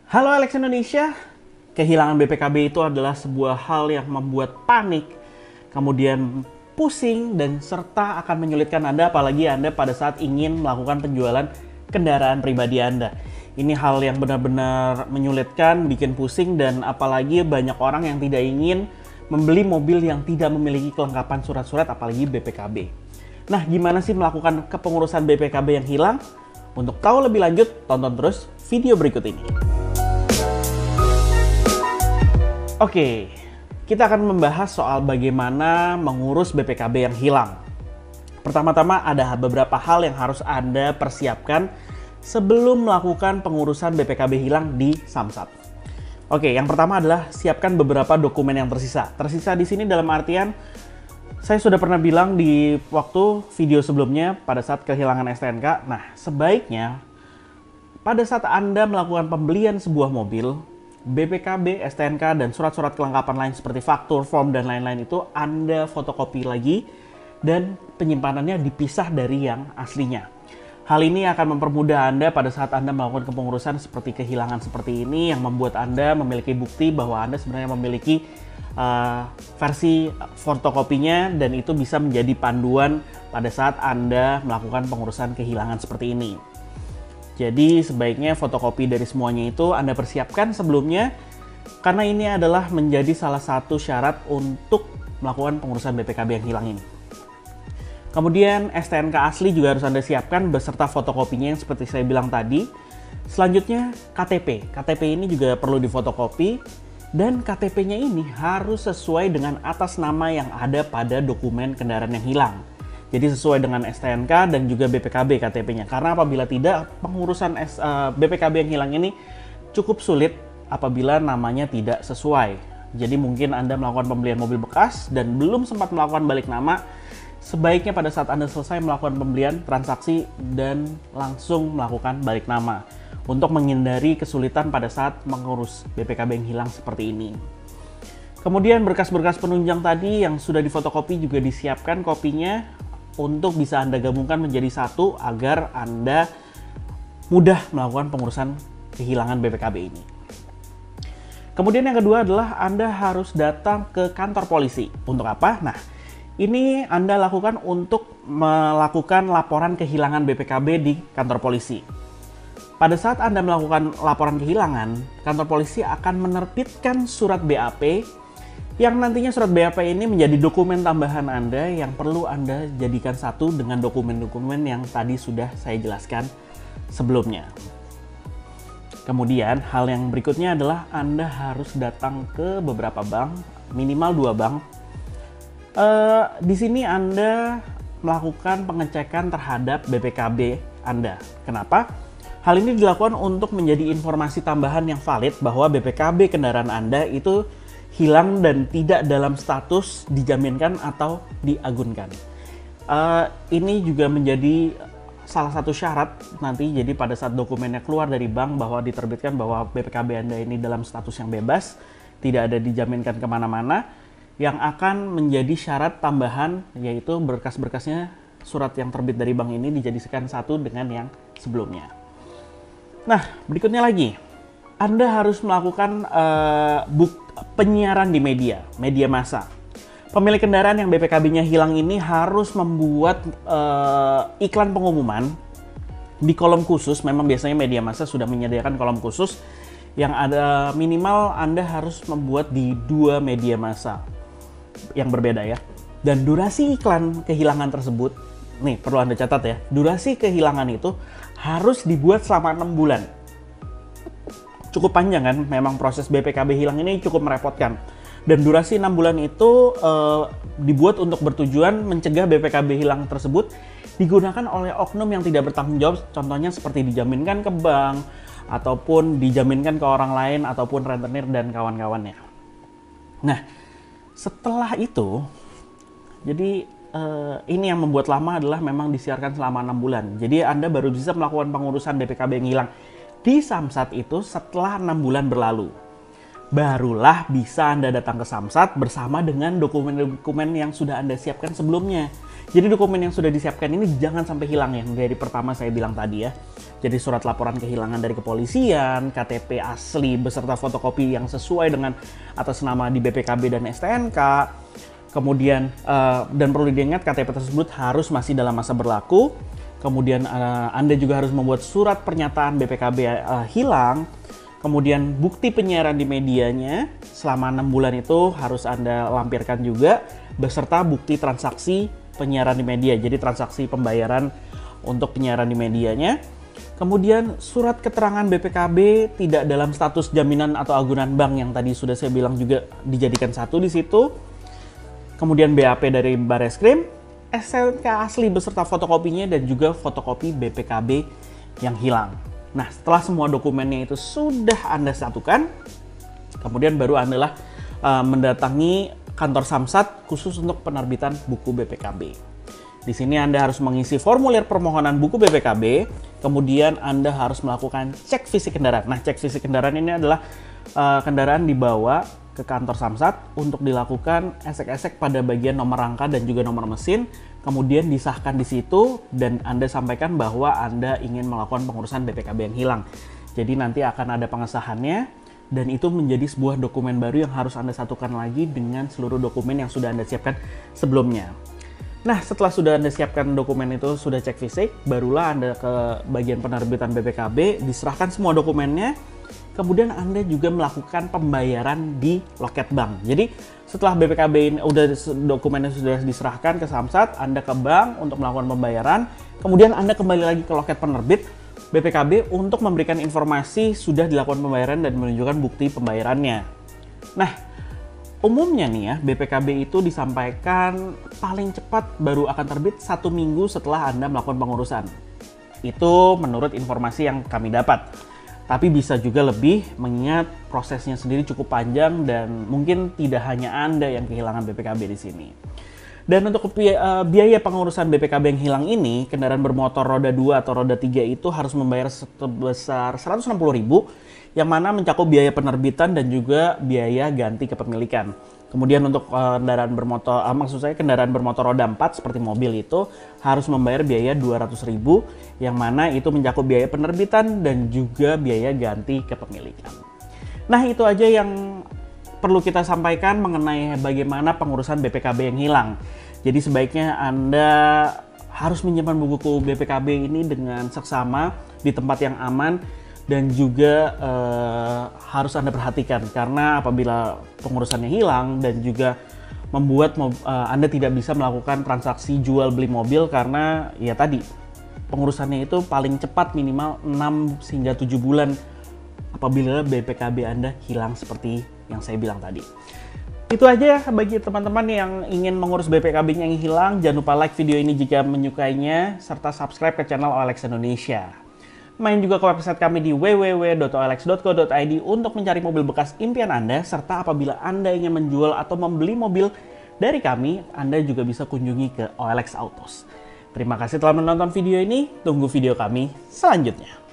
Halo Alex Indonesia, kehilangan BPKB itu adalah sebuah hal yang membuat panik, kemudian pusing, dan serta akan menyulitkan Anda apalagi Anda pada saat ingin melakukan penjualan kendaraan pribadi Anda. Ini hal yang benar-benar menyulitkan, bikin pusing, dan apalagi banyak orang yang tidak ingin membeli mobil yang tidak memiliki kelengkapan surat-surat apalagi BPKB. Nah, gimana sih melakukan kepengurusan BPKB yang hilang? Untuk tahu lebih lanjut, tonton terus video berikut ini. Oke, kita akan membahas soal bagaimana mengurus BPKB yang hilang. Pertama-tama ada beberapa hal yang harus Anda persiapkan sebelum melakukan pengurusan BPKB hilang di Samsat. Oke, yang pertama adalah siapkan beberapa dokumen yang tersisa. Tersisa di sini dalam artian, saya sudah pernah bilang di waktu video sebelumnya pada saat kehilangan STNK. Nah, sebaiknya pada saat Anda melakukan pembelian sebuah mobil, BPKB, STNK, dan surat-surat kelengkapan lain seperti faktur, form, dan lain-lain itu Anda fotokopi lagi dan penyimpanannya dipisah dari yang aslinya. Hal ini akan mempermudah Anda pada saat Anda melakukan kepengurusan seperti kehilangan seperti ini yang membuat Anda memiliki bukti bahwa Anda sebenarnya memiliki versi fotokopinya dan itu bisa menjadi panduan pada saat Anda melakukan pengurusan kehilangan seperti ini. Jadi sebaiknya fotokopi dari semuanya itu Anda persiapkan sebelumnya karena ini adalah menjadi salah satu syarat untuk melakukan pengurusan BPKB yang hilang ini. Kemudian STNK asli juga harus Anda siapkan beserta fotokopinya yang seperti saya bilang tadi. Selanjutnya KTP. KTP ini juga perlu difotokopi. Dan KTP-nya ini harus sesuai dengan atas nama yang ada pada dokumen kendaraan yang hilang. Jadi sesuai dengan STNK dan juga BPKB KTP-nya. Karena apabila tidak, pengurusan BPKB yang hilang ini cukup sulit apabila namanya tidak sesuai. Jadi mungkin Anda melakukan pembelian mobil bekas dan belum sempat melakukan balik nama, sebaiknya pada saat Anda selesai melakukan pembelian transaksi dan langsung melakukan balik nama untuk menghindari kesulitan pada saat mengurus BPKB yang hilang seperti ini. Kemudian berkas-berkas penunjang tadi yang sudah difotokopi juga disiapkan kopinya untuk bisa Anda gabungkan menjadi satu agar Anda mudah melakukan pengurusan kehilangan BPKB ini. Kemudian yang kedua adalah Anda harus datang ke kantor polisi. Untuk apa? Nah, ini Anda lakukan untuk melakukan laporan kehilangan BPKB di kantor polisi. Pada saat Anda melakukan laporan kehilangan, kantor polisi akan menerbitkan surat BAP yang nantinya surat BAP ini menjadi dokumen tambahan Anda yang perlu Anda jadikan satu dengan dokumen-dokumen yang tadi sudah saya jelaskan sebelumnya. Kemudian hal yang berikutnya adalah Anda harus datang ke beberapa bank, minimal 2 bank. Di sini Anda melakukan pengecekan terhadap BPKB Anda. Kenapa? Hal ini dilakukan untuk menjadi informasi tambahan yang valid bahwa BPKB kendaraan Anda itu hilang dan tidak dalam status dijaminkan atau diagunkan. Ini juga menjadi salah satu syarat nanti, jadi pada saat dokumennya keluar dari bank bahwa diterbitkan bahwa BPKB Anda ini dalam status yang bebas, tidak ada dijaminkan kemana-mana, yang akan menjadi syarat tambahan yaitu berkas-berkasnya surat yang terbit dari bank ini dijadikan satu dengan yang sebelumnya. Nah, berikutnya lagi, Anda harus melakukan penyiaran di media massa. Pemilik kendaraan yang BPKB-nya hilang ini harus membuat iklan pengumuman di kolom khusus. Memang biasanya media massa sudah menyediakan kolom khusus yang ada minimal Anda harus membuat di 2 media massa yang berbeda ya. Dan durasi iklan kehilangan tersebut, nih perlu Anda catat ya, durasi kehilangan itu harus dibuat selama 6 bulan. Cukup panjang kan, memang proses BPKB hilang ini cukup merepotkan. Dan durasi 6 bulan itu dibuat untuk bertujuan mencegah BPKB hilang tersebut digunakan oleh oknum yang tidak bertanggung jawab, contohnya seperti dijaminkan ke bank, ataupun dijaminkan ke orang lain, ataupun rentenir dan kawan-kawannya. Nah, setelah itu, jadi ini yang membuat lama adalah memang disiarkan selama 6 bulan. Jadi Anda baru bisa melakukan pengurusan BPKB yang hilang di Samsat itu setelah 6 bulan berlalu. Barulah bisa Anda datang ke Samsat bersama dengan dokumen-dokumen yang sudah Anda siapkan sebelumnya. Jadi dokumen yang sudah disiapkan ini jangan sampai hilang, yang dari pertama saya bilang tadi ya. Jadi surat laporan kehilangan dari kepolisian, KTP asli beserta fotokopi yang sesuai dengan atas nama di BPKB dan STNK. Kemudian dan perlu diingat KTP tersebut harus masih dalam masa berlaku. Kemudian Anda juga harus membuat surat pernyataan BPKB hilang. Kemudian bukti penyiaran di medianya selama 6 bulan itu harus Anda lampirkan juga beserta bukti transaksi penyiaran di media. Jadi transaksi pembayaran untuk penyiaran di medianya. Kemudian surat keterangan BPKB tidak dalam status jaminan atau agunan bank yang tadi sudah saya bilang juga dijadikan satu di situ. Kemudian BAP dari Bareskrim, STNK asli beserta fotokopinya dan juga fotokopi BPKB yang hilang. Nah, setelah semua dokumennya itu sudah Anda satukan, kemudian baru Anda mendatangi kantor Samsat khusus untuk penerbitan buku BPKB. Di sini Anda harus mengisi formulir permohonan buku BPKB, kemudian Anda harus melakukan cek fisik kendaraan. Nah, cek fisik kendaraan ini adalah kendaraan dibawa ke kantor Samsat untuk dilakukan esek-esek pada bagian nomor rangka dan juga nomor mesin, kemudian disahkan di situ dan Anda sampaikan bahwa Anda ingin melakukan pengurusan BPKB yang hilang. Jadi nanti akan ada pengesahannya dan itu menjadi sebuah dokumen baru yang harus Anda satukan lagi dengan seluruh dokumen yang sudah Anda siapkan sebelumnya. Nah, setelah sudah Anda siapkan dokumen itu, sudah cek fisik, barulah Anda ke bagian penerbitan BPKB, diserahkan semua dokumennya. Kemudian Anda juga melakukan pembayaran di loket bank. Jadi setelah BPKB ini dokumennya sudah diserahkan ke Samsat, Anda ke bank untuk melakukan pembayaran. Kemudian Anda kembali lagi ke loket penerbit BPKB untuk memberikan informasi sudah dilakukan pembayaran dan menunjukkan bukti pembayarannya. Nah, umumnya nih ya, BPKB itu disampaikan paling cepat baru akan terbit 1 minggu setelah Anda melakukan pengurusan. Itu menurut informasi yang kami dapat. Tapi bisa juga lebih, mengingat prosesnya sendiri cukup panjang dan mungkin tidak hanya Anda yang kehilangan BPKB di sini. Dan untuk biaya pengurusan BPKB yang hilang ini, kendaraan bermotor roda 2 atau roda 3 itu harus membayar sebesar 160.000, yang mana mencakup biaya penerbitan dan juga biaya ganti kepemilikan. Kemudian untuk kendaraan bermotor roda 4 seperti mobil itu harus membayar biaya 200.000, yang mana itu mencakup biaya penerbitan dan juga biaya ganti kepemilikan. Nah, itu aja yang perlu kita sampaikan mengenai bagaimana pengurusan BPKB yang hilang. Jadi sebaiknya Anda harus menyimpan buku BPKB ini dengan seksama di tempat yang aman dan juga harus Anda perhatikan karena apabila pengurusannya hilang dan juga membuat Anda tidak bisa melakukan transaksi jual beli mobil karena ya tadi pengurusannya itu paling cepat minimal 6 hingga 7 bulan apabila BPKB Anda hilang seperti yang saya bilang tadi. Itu aja ya bagi teman-teman yang ingin mengurus BPKB-nya yang hilang. Jangan lupa like video ini jika menyukainya serta subscribe ke channel OLX Indonesia. Main juga ke website kami di www.olx.co.id untuk mencari mobil bekas impian Anda, serta apabila Anda ingin menjual atau membeli mobil dari kami, Anda juga bisa kunjungi ke OLX Autos. Terima kasih telah menonton video ini, tunggu video kami selanjutnya.